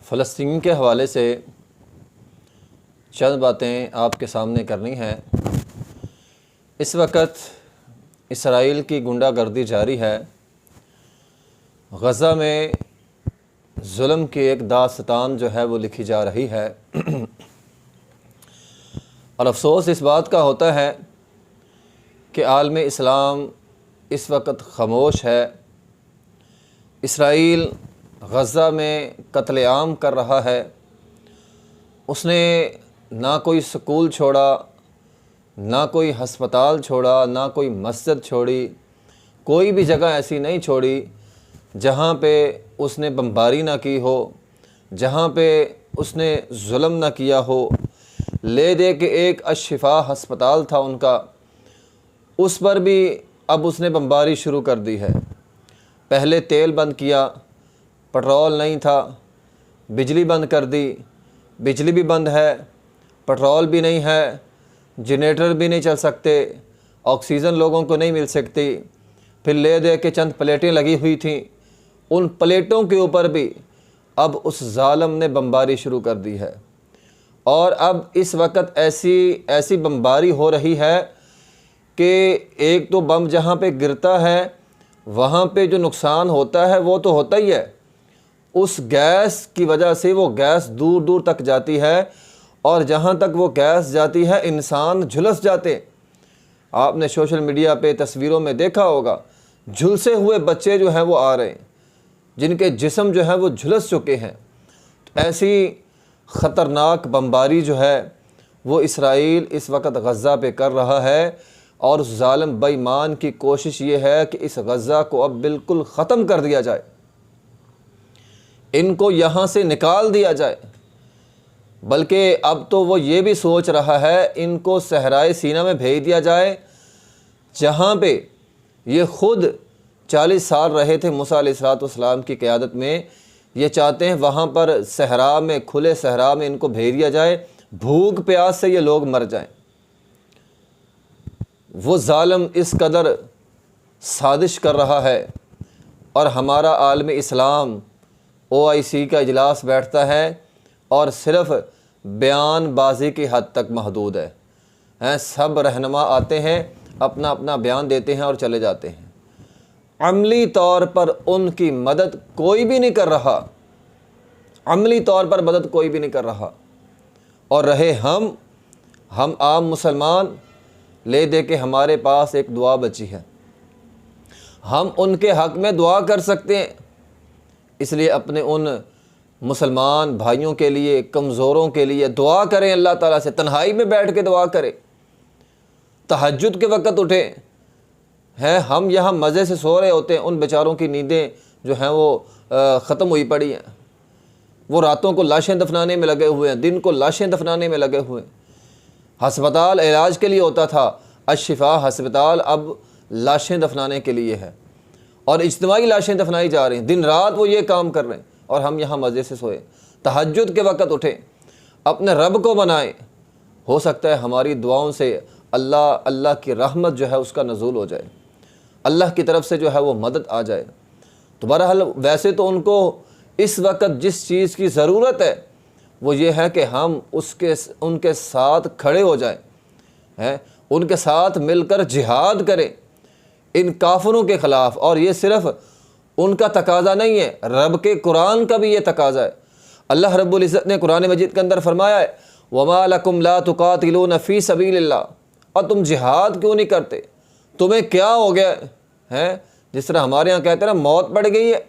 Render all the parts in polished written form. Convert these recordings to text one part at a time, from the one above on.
فلسطین کے حوالے سے چند باتیں آپ کے سامنے کرنی ہیں۔ اس وقت اسرائیل کی غنڈہ گردی جاری ہے۔ غزہ میں ظلم کی ایک داستان جو ہے وہ لکھی جا رہی ہے، اور افسوس اس بات کا ہوتا ہے کہ عالم اسلام اس وقت خاموش ہے۔ اسرائیل غزہ میں قتل عام کر رہا ہے۔ اس نے نہ کوئی سکول چھوڑا، نہ کوئی ہسپتال چھوڑا، نہ کوئی مسجد چھوڑی، کوئی بھی جگہ ایسی نہیں چھوڑی جہاں پہ اس نے بمباری نہ کی ہو، جہاں پہ اس نے ظلم نہ کیا ہو۔ لے دے کہ ایک الشفا ہسپتال تھا ان کا، اس پر بھی اب اس نے بمباری شروع کر دی ہے۔ پہلے تیل بند کیا، پٹرول نہیں تھا، بجلی بند کر دی، بجلی بھی بند ہے، پٹرول بھی نہیں ہے، جنریٹر بھی نہیں چل سکتے، آکسیجن لوگوں کو نہیں مل سکتی۔ پھر لے دے کے چند پلیٹیں لگی ہوئی تھیں، ان پلیٹوں کے اوپر بھی اب اس ظالم نے بمباری شروع کر دی ہے۔ اور اب اس وقت ایسی بمباری ہو رہی ہے کہ ایک تو بم جہاں پہ گرتا ہے وہاں پہ جو نقصان ہوتا ہے وہ تو ہوتا ہی ہے، اس گیس کی وجہ سے وہ گیس دور دور تک جاتی ہے، اور جہاں تک وہ گیس جاتی ہے انسان جھلس جاتے۔ آپ نے سوشل میڈیا پہ تصویروں میں دیکھا ہوگا، جھلسے ہوئے بچے جو ہیں وہ آ رہے ہیں، جن کے جسم جو ہے وہ جھلس چکے ہیں۔ ایسی خطرناک بمباری جو ہے وہ اسرائیل اس وقت غزہ پہ کر رہا ہے، اور اس ظالم بے ایمان کی کوشش یہ ہے کہ اس غزہ کو اب بالکل ختم کر دیا جائے، ان کو یہاں سے نکال دیا جائے۔ بلکہ اب تو وہ یہ بھی سوچ رہا ہے ان کو صحرائے سینا میں بھیج دیا جائے، جہاں پہ یہ خود 40 سال رہے تھے موسیٰ علیہ السلام کی قیادت میں۔ یہ چاہتے ہیں وہاں پر صحرا میں، کھلے صحرا میں ان کو بھیج دیا جائے، بھوک پیاس سے یہ لوگ مر جائیں۔ وہ ظالم اس قدر سازش کر رہا ہے، اور ہمارا عالم اسلام OIC کا اجلاس بیٹھتا ہے اور صرف بیان بازی کی حد تک محدود ہے۔ سب رہنما آتے ہیں، اپنا اپنا بیان دیتے ہیں اور چلے جاتے ہیں۔ عملی طور پر ان کی مدد کوئی بھی نہیں کر رہا، عملی طور پر مدد کوئی بھی نہیں کر رہا۔ اور رہے ہم عام مسلمان، لے دے کہ ہمارے پاس ایک دعا بچی ہے، ہم ان کے حق میں دعا کر سکتے ہیں۔ اس لیے اپنے ان مسلمان بھائیوں کے لیے، کمزوروں کے لیے دعا کریں، اللہ تعالیٰ سے تنہائی میں بیٹھ کے دعا کریں، تہجد کے وقت اٹھیں۔ ہم یہاں مزے سے سو رہے ہوتے ہیں، ان بیچاروں کی نیندیں جو ہیں وہ ختم ہوئی پڑی ہیں، وہ راتوں کو لاشیں دفنانے میں لگے ہوئے ہیں، دن کو لاشیں دفنانے میں لگے ہوئے ہیں۔ ہسپتال علاج کے لیے ہوتا تھا، الشفا ہسپتال اب لاشیں دفنانے کے لیے ہے، اور اجتماعی لاشیں دفنائی جا رہی ہیں۔ دن رات وہ یہ کام کر رہے ہیں، اور ہم یہاں مزے سے سوئے۔ تہجد کے وقت اٹھیں، اپنے رب کو منائیں، ہو سکتا ہے ہماری دعاؤں سے اللہ کی رحمت جو ہے اس کا نزول ہو جائے، اللہ کی طرف سے جو ہے وہ مدد آ جائے۔ تو بہرحال ویسے تو ان کو اس وقت جس چیز کی ضرورت ہے وہ یہ ہے کہ ہم ان کے ساتھ کھڑے ہو جائیں، ان کے ساتھ مل کر جہاد کریں ان کافروں کے خلاف۔ اور یہ صرف ان کا تقاضا نہیں ہے، رب کے قرآن کا بھی یہ تقاضا ہے۔ اللہ رب العزت نے قرآن مجید کے اندر فرمایا ہے وَمَا لَكُمْ لَا تُقَاتِلُونَ فِي سَبِيلِ اللَّهِ، اور تم جہاد کیوں نہیں کرتے، تمہیں کیا ہو گیا ہے؟ جس طرح ہمارے ہاں کہتے ہیں نا موت پڑ گئی ہے،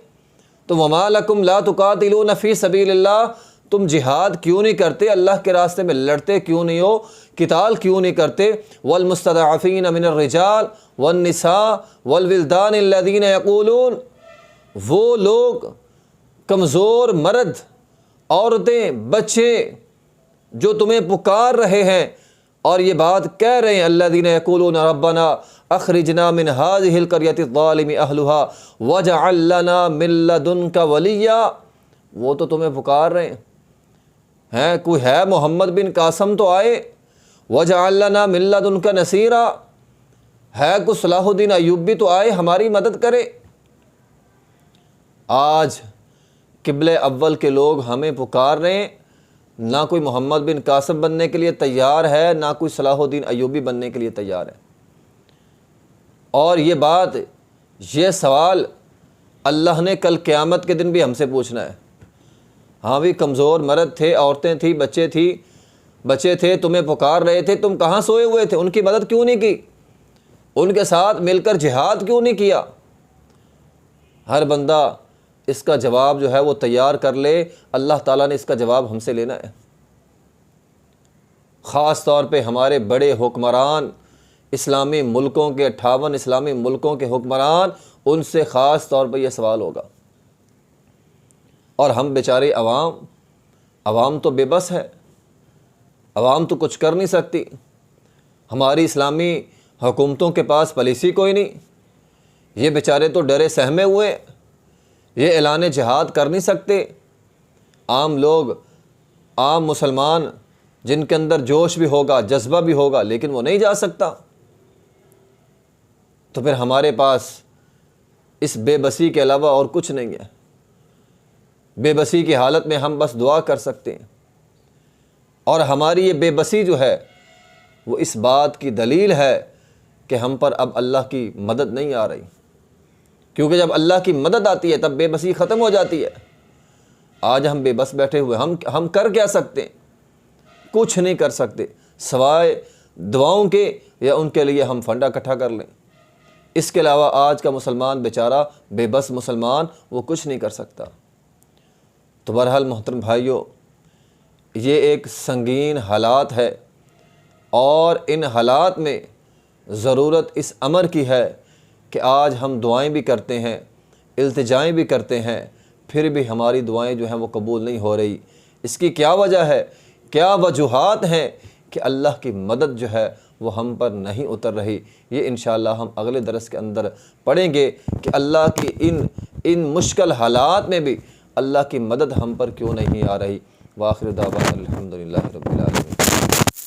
تو وَمَا لَكُمْ لَا تُقَاتِلُونَ فِي سَبِيلِ اللَّهِ، تم جہاد کیوں نہیں کرتے، اللہ کے راستے میں لڑتے کیوں نہیں ہو، قتال کیوں نہیں کرتے۔ وَالْمُسْتَضْعَفِينَ مِنَ الرِّجَالِ وَالنِّسَاءِ وَالْوِلْدَانِ الَّذِينَ يَقُولُونَ، وہ لوگ کمزور مرد، عورتیں، بچے جو تمہیں پکار رہے ہیں اور یہ بات کہہ رہے ہیں الذین یقولون ربنا اخرجنا من هذه القرية الظالم اهلها واجعل لنا من لدنك ولیا، وہ تو تمہیں پکار رہے ہیں، کوئی ہے محمد بن قاسم تو آئے، واجعل لنا من لدنك نصیرا، ہے کوئی صلاح الدین ایوبی تو آئے ہماری مدد کرے۔ آج قبلہ اول کے لوگ ہمیں پکار رہے ہیں، نہ کوئی محمد بن قاسم بننے کے لیے تیار ہے، نہ کوئی صلاح الدین ایوبی بننے کے لیے تیار ہے۔ اور یہ بات، یہ سوال اللہ نے کل قیامت کے دن بھی ہم سے پوچھنا ہے۔ ہاں بھی کمزور مرد تھے، عورتیں تھیں، بچے تھے، تمہیں پکار رہے تھے، تم کہاں سوئے ہوئے تھے؟ ان کی مدد کیوں نہیں کی؟ ان کے ساتھ مل کر جہاد کیوں نہیں کیا؟ ہر بندہ اس کا جواب جو ہے وہ تیار کر لے، اللہ تعالیٰ نے اس کا جواب ہم سے لینا ہے۔ خاص طور پہ ہمارے بڑے حکمران، اسلامی ملکوں کے 58 اسلامی ملکوں کے حکمران، ان سے خاص طور پہ یہ سوال ہوگا۔ اور ہم بیچارے عوام تو بے بس ہے، عوام تو کچھ کر نہیں سکتی۔ ہماری اسلامی حکومتوں کے پاس پالیسی کوئی نہیں، یہ بیچارے تو ڈرے سہمے ہوئے، یہ اعلان جہاد کر نہیں سکتے۔ عام لوگ، عام مسلمان جن کے اندر جوش بھی ہوگا، جذبہ بھی ہوگا، لیکن وہ نہیں جا سکتا۔ تو پھر ہمارے پاس اس بے بسی کے علاوہ اور کچھ نہیں ہے۔ بے بسی کی حالت میں ہم بس دعا کر سکتے ہیں، اور ہماری یہ بے بسی جو ہے وہ اس بات کی دلیل ہے کہ ہم پر اب اللہ کی مدد نہیں آ رہی، کیونکہ جب اللہ کی مدد آتی ہے تب بے بسی ختم ہو جاتی ہے۔ آج ہم بے بس بیٹھے ہوئے، ہم کر کیا سکتے ہیں؟ کچھ نہیں کر سکتے سوائے دعاؤں کے، یا ان کے لیے ہم فنڈا اکٹھا کر لیں۔ اس کے علاوہ آج کا مسلمان بیچارہ، بے بس مسلمان، وہ کچھ نہیں کر سکتا۔ تو بہرحال محترم بھائیوں، یہ ایک سنگین حالات ہے، اور ان حالات میں ضرورت اس امر کی ہے کہ آج ہم دعائیں بھی کرتے ہیں، التجائیں بھی کرتے ہیں، پھر بھی ہماری دعائیں جو ہیں وہ قبول نہیں ہو رہی۔ اس کی کیا وجہ ہے؟ کیا وجوہات ہیں کہ اللہ کی مدد جو ہے وہ ہم پر نہیں اتر رہی؟ یہ انشاءاللہ ہم اگلے درس کے اندر پڑھیں گے کہ اللہ کی ان مشکل حالات میں بھی اللہ کی مدد ہم پر کیوں نہیں آ رہی۔ وآخر دعوانا الحمدللہ رب العالمین۔